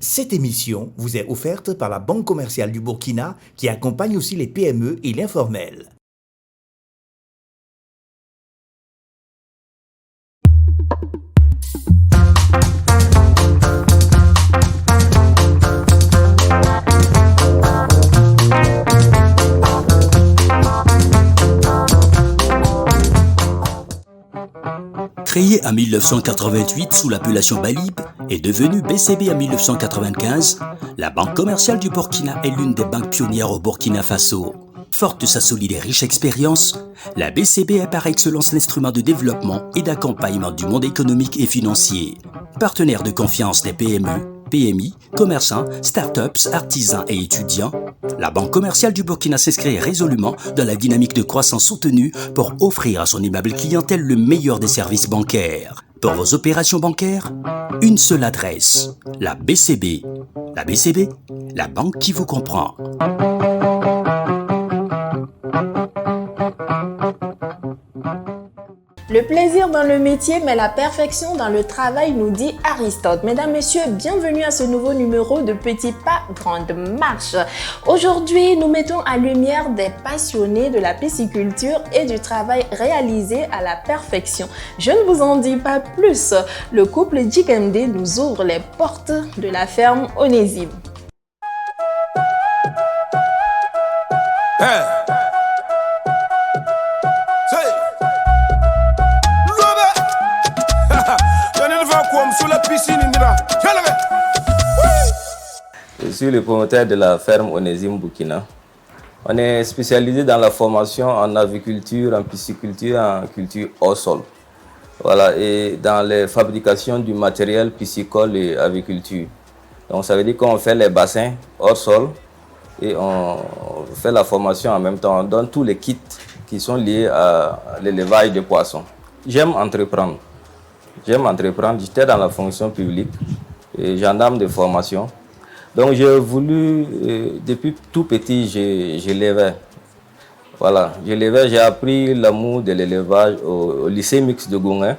Cette émission vous est offerte par la Banque commerciale du Burkina qui accompagne aussi les PME et l'informel. Créée en 1988 sous l'appellation Balib et devenue BCB en 1995, la Banque commerciale du Burkina est l'une des banques pionnières au Burkina Faso. Forte de sa solide et riche expérience, la BCB est par excellence l'instrument de développement et d'accompagnement du monde économique et financier. Partenaire de confiance des PME, PMI, commerçants, startups, artisans et étudiants, la Banque commerciale du Burkina s'inscrit résolument dans la dynamique de croissance soutenue pour offrir à son aimable clientèle le meilleur des services bancaires. Pour vos opérations bancaires, une seule adresse, la BCB. La BCB, la banque qui vous comprend. Le plaisir dans le métier, mais la perfection dans le travail, nous dit Aristote. Mesdames, Messieurs, bienvenue à ce nouveau numéro de Petits Pas, Grande Marche. Aujourd'hui, nous mettons en lumière des passionnés de la pisciculture et du travail réalisé à la perfection. Je ne vous en dis pas plus. Le couple Djikemde nous ouvre les portes de la ferme Onésime. Hey. Je suis le promoteur de la ferme Onésime Burkina. On est spécialisé dans la formation en aviculture, en pisciculture, en culture hors sol. Voilà, et dans les fabrications du matériel piscicole et aviculture. Donc ça veut dire qu'on fait les bassins hors sol et on fait la formation en même temps. On donne tous les kits qui sont liés à l'élevage de poissons. J'aime entreprendre. J'étais dans la fonction publique et gendarme de formation. Donc j'ai voulu, depuis tout petit, j'élevais. Voilà, j'ai appris l'amour de l'élevage au lycée mixte de Goungin.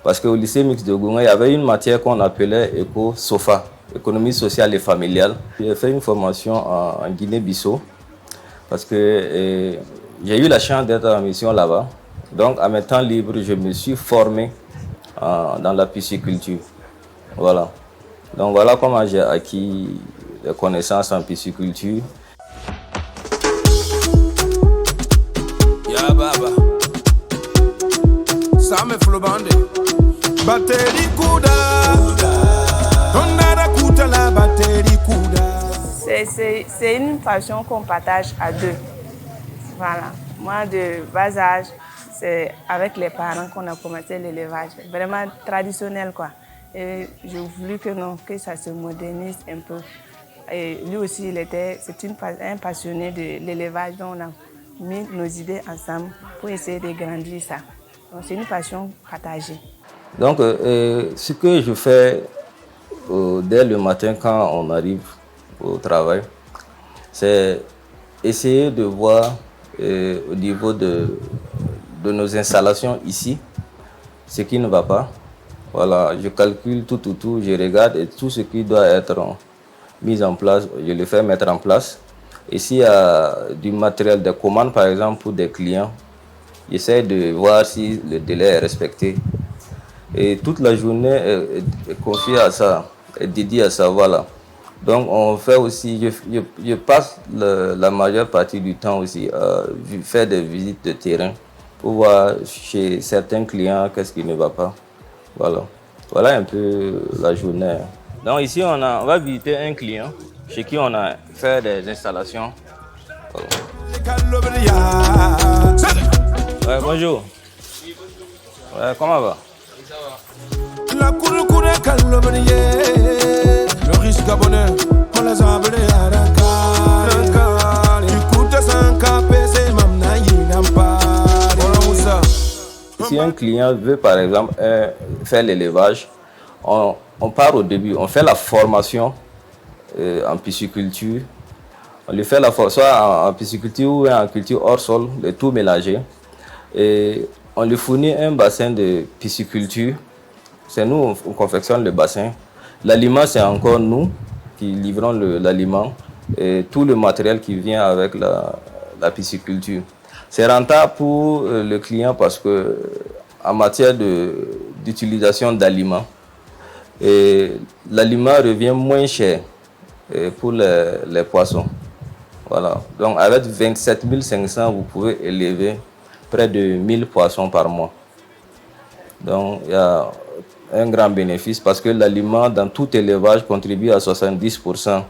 Parce qu'au lycée mixte de Goungin, il y avait une matière qu'on appelait éco-SOFA, économie sociale et familiale. J'ai fait une formation en Guinée-Bissau parce que j'ai eu la chance d'être en mission là-bas. Donc à mes temps libres, je me suis formé dans la pisciculture. Voilà. Donc voilà comment j'ai acquis des connaissances en pisciculture. Ya baba. Same flobande. Batterie kuda. Tonara kuta la batterie kuda. C'est une passion qu'on partage à deux. Voilà. Moi, de bas âge, c'est avec les parents qu'on a commencé l'élevage. Vraiment traditionnel, quoi. Et j'ai voulu que ça se modernise un peu. Et lui aussi, c'est un passionné de l'élevage, donc on a mis nos idées ensemble pour essayer de grandir ça. Donc c'est une passion partagée. Donc ce que je fais dès le matin quand on arrive au travail, c'est essayer de voir au niveau de nos installations ici, ce qui ne va pas. Voilà, je calcule tout, je regarde et tout ce qui doit être mis en place, je le fais mettre en place. Et s'il y a du matériel de commande, par exemple, pour des clients, j'essaie de voir si le délai est respecté. Et toute la journée est confiée à ça, est dédiée à ça, voilà. Donc on fait aussi, je passe la majeure partie du temps aussi à faire des visites de terrain pour voir chez certains clients qu'est-ce qui ne va pas. Voilà un peu la journée. Donc ici, on va visiter un client chez qui on a fait des installations. Voilà. Ouais, bonjour. Ouais, comment va? La le risque abonné, on les a abonnés à la Si un client veut par exemple faire l'élevage, on part au début, on fait la formation en pisciculture. On lui fait la formation soit en pisciculture ou en culture hors sol, le tout mélangé. Et on lui fournit un bassin de pisciculture. C'est nous, on confectionne le bassin. L'aliment, c'est encore nous. qui livrons l'aliment et tout le matériel qui vient avec la pisciculture. C'est rentable pour le client parce que en matière d'utilisation d'aliments, l'aliment revient moins cher pour les poissons. Voilà. Donc avec 27 500, vous pouvez élever près de 1000 poissons par mois. Donc il y a un grand bénéfice parce que l'aliment dans tout élevage contribue à 70%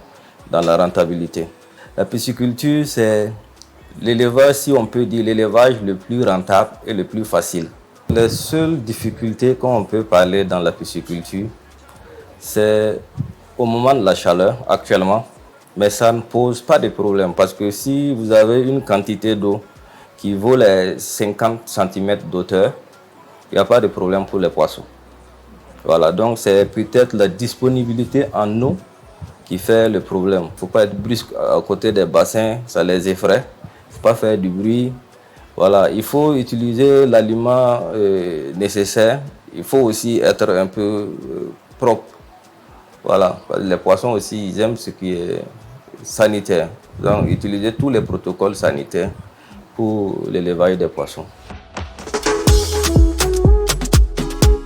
dans la rentabilité. La pisciculture, c'est l'élevage, si on peut dire, l'élevage le plus rentable et le plus facile. Les seules difficultés qu'on peut parler dans la pisciculture, c'est au moment de la chaleur actuellement, mais ça ne pose pas de problème parce que si vous avez une quantité d'eau qui vaut les 50 cm d'auteur, il n'y a pas de problème pour les poissons. Voilà, donc c'est peut-être la disponibilité en eau qui fait le problème. Il ne faut pas être brusque à côté des bassins, ça les effraie. Il ne faut pas faire du bruit. Voilà, il faut utiliser l'aliment nécessaire. Il faut aussi être un peu propre. Voilà, les poissons aussi, ils aiment ce qui est sanitaire. Donc, utiliser tous les protocoles sanitaires pour l'élevage des poissons.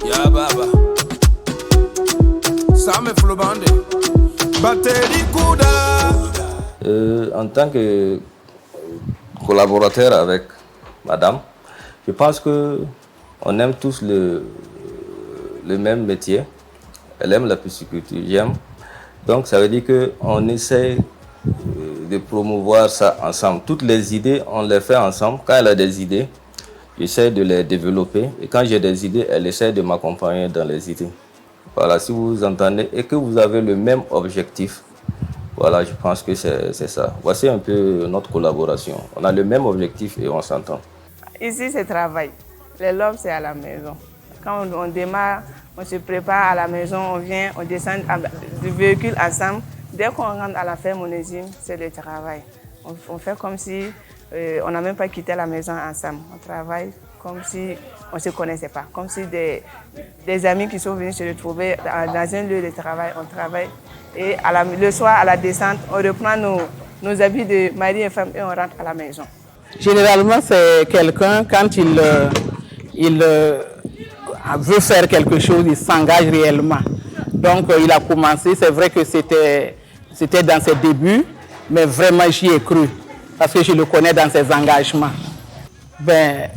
Ya baba. Same flobande. Batterie Kouda. En tant que collaborateur avec madame, je pense qu'on aime tous le même métier. Elle aime la pisciculture, j'aime. Donc ça veut dire qu'on essaie de promouvoir ça ensemble. Toutes les idées, on les fait ensemble. Quand elle a des idées, j'essaie de les développer. Et quand j'ai des idées, elle essaie de m'accompagner dans les idées. Voilà, si vous entendez et que vous avez le même objectif, voilà, je pense que c'est ça. Voici un peu notre collaboration. On a le même objectif et on s'entend. Ici, c'est travail. Les lobes, c'est à la maison. Quand on démarre, on se prépare à la maison, on vient, on descend du véhicule ensemble. Dès qu'on rentre à la ferme onésime, c'est le travail. On fait comme si on n'a même pas quitté la maison ensemble. On travaille comme si on ne se connaissait pas. Comme si des amis qui sont venus se retrouver dans un lieu de travail, on travaille. Et le soir, à la descente, on reprend nos habits de mari et femme et on rentre à la maison. Généralement, c'est quelqu'un, quand il veut faire quelque chose, il s'engage réellement. Donc, il a commencé, c'est vrai que c'était dans ses débuts, mais vraiment, j'y ai cru, parce que je le connais dans ses engagements. Ben,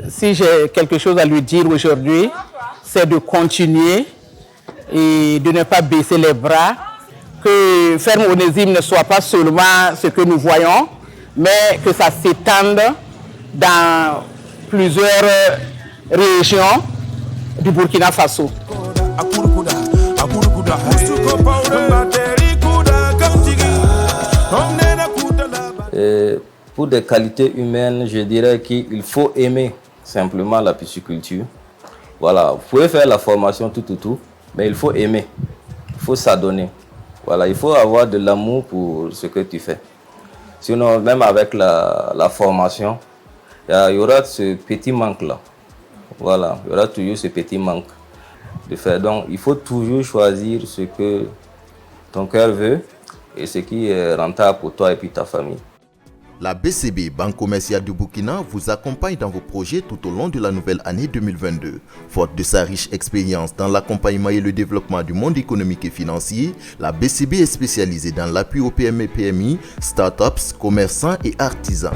si j'ai quelque chose à lui dire aujourd'hui, c'est de continuer et de ne pas baisser les bras, que Ferme Onésime ne soit pas seulement ce que nous voyons, mais que ça s'étende dans plusieurs régions du Burkina Faso. Et pour des qualités humaines, je dirais qu'il faut aimer simplement la pisciculture. Voilà, vous pouvez faire la formation tout, mais il faut aimer, il faut s'adonner. Voilà, il faut avoir de l'amour pour ce que tu fais. Sinon, même avec la formation, il y aura ce petit manque-là. Voilà, il y aura toujours ce petit manque de faire. Donc, il faut toujours choisir ce que ton cœur veut et ce qui est rentable pour toi et puis ta famille. La BCB, Banque commerciale du Burkina, vous accompagne dans vos projets tout au long de la nouvelle année 2022. Forte de sa riche expérience dans l'accompagnement et le développement du monde économique et financier, la BCB est spécialisée dans l'appui aux PME et PMI, startups, commerçants et artisans.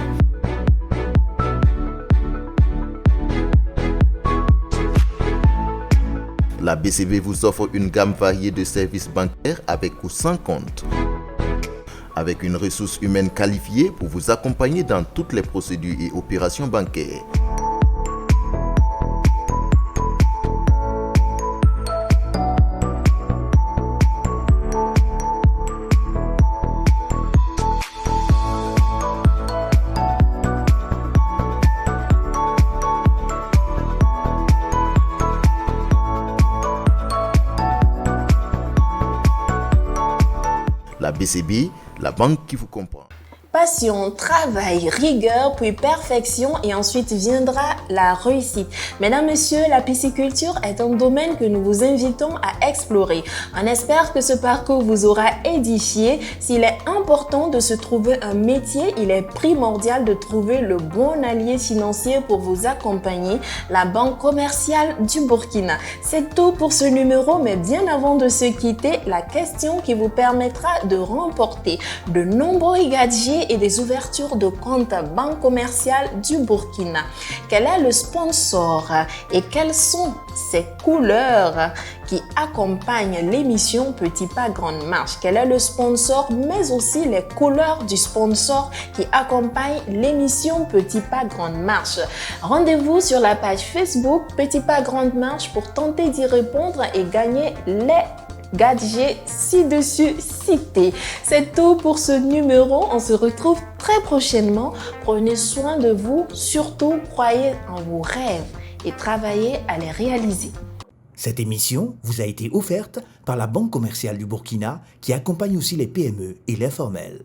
La BCB vous offre une gamme variée de services bancaires avec ou sans compte. Avec une ressource humaine qualifiée pour vous accompagner dans toutes les procédures et opérations bancaires. La BCB, la banque qui vous comprend. passion, travail, rigueur, puis perfection et ensuite viendra la réussite. Mesdames, Messieurs, la pisciculture est un domaine que nous vous invitons à explorer. On espère que ce parcours vous aura édifié. S'il est important de se trouver un métier, il est primordial de trouver le bon allié financier pour vous accompagner, la Banque commerciale du Burkina. C'est tout pour ce numéro, mais bien avant de se quitter, la question qui vous permettra de remporter de nombreux gadgets et des ouvertures de compte Banque commerciale du Burkina. Quel est le sponsor et quelles sont ces couleurs qui accompagnent l'émission Petit Pas Grande Marche? Quel est le sponsor, mais aussi les couleurs du sponsor qui accompagne l'émission Petit Pas Grande Marche? Rendez-vous sur la page Facebook Petit Pas Grande Marche pour tenter d'y répondre et gagner les gadgets ci-dessus cités. C'est tout pour ce numéro. On se retrouve très prochainement. Prenez soin de vous. Surtout, croyez en vos rêves et travaillez à les réaliser. Cette émission vous a été offerte par la Banque commerciale du Burkina qui accompagne aussi les PME et l'informel.